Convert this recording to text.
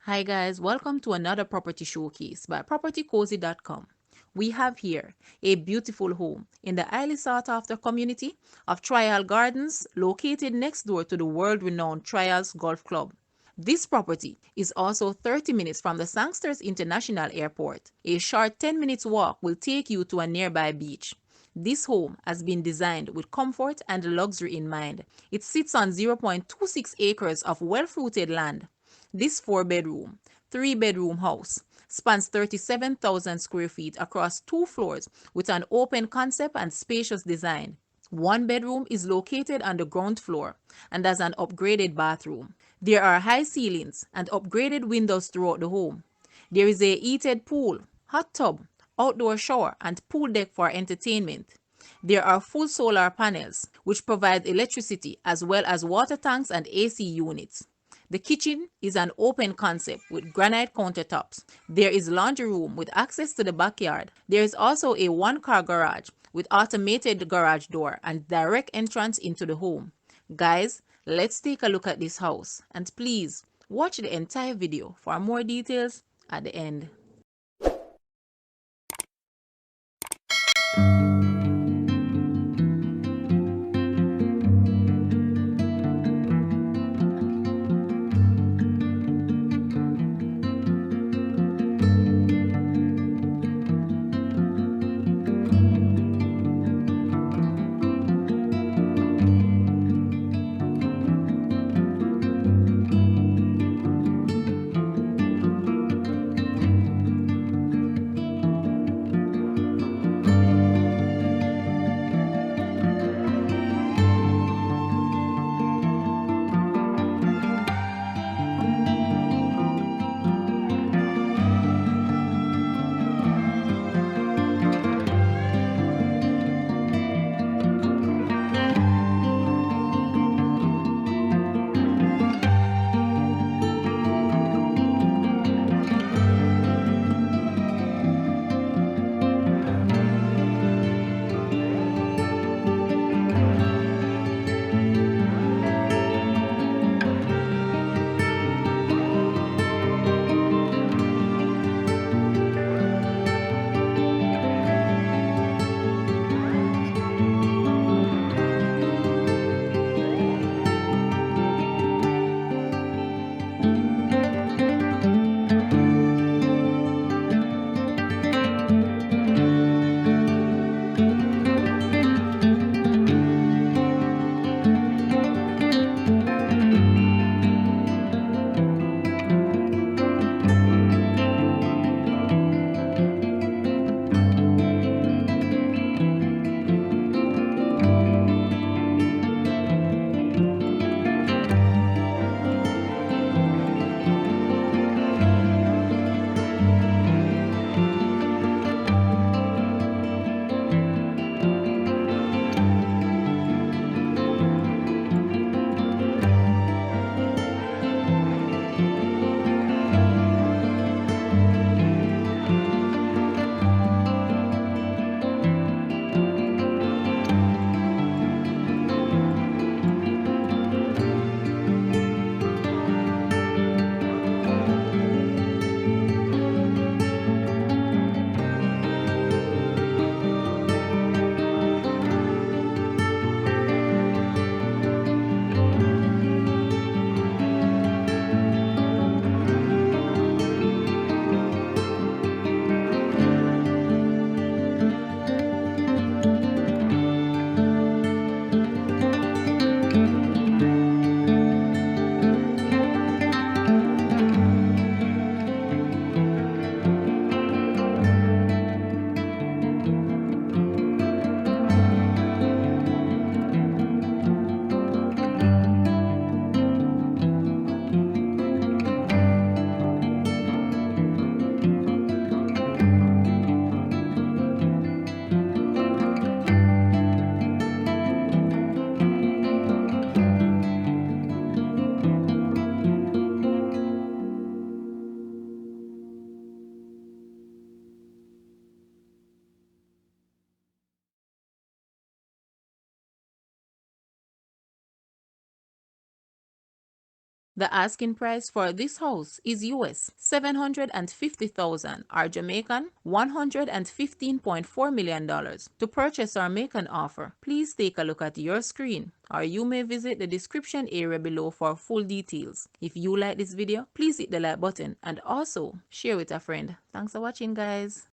Hi guys, welcome to another property showcase by propertycozy.com. We have here a beautiful home in the highly sought after community of Tryall Gardens located next door to the world-renowned Tryall's Golf Club. This property is also 30 minutes from the Sangsters International Airport. A short 10 minutes walk will take you to a nearby beach. This home has been designed with comfort and luxury in mind. It sits on 0.26 acres of well-fruited land. This 4-bedroom, 3-bedroom house spans 37,000 square feet across 2 floors with an open concept and spacious design. One bedroom is located on the ground floor and has an upgraded bathroom. There are high ceilings and upgraded windows throughout the home. There is a heated pool, hot tub, outdoor shower, and pool deck for entertainment. There are full solar panels, which provide electricity as well as water tanks and AC units. The kitchen is an open concept with granite countertops. There is laundry room with access to the backyard. There is also a one-car garage with automated garage door and direct entrance into the home. Guys, let's take a look at this house and please watch the entire video for more details at the end. The asking price for this house is US $750,000 or Jamaican $115.4 million. To purchase or make an offer, please take a look at your screen, or you may visit the description area below for full details. If you like this video, please hit the like button and also share with a friend. Thanks for watching, guys.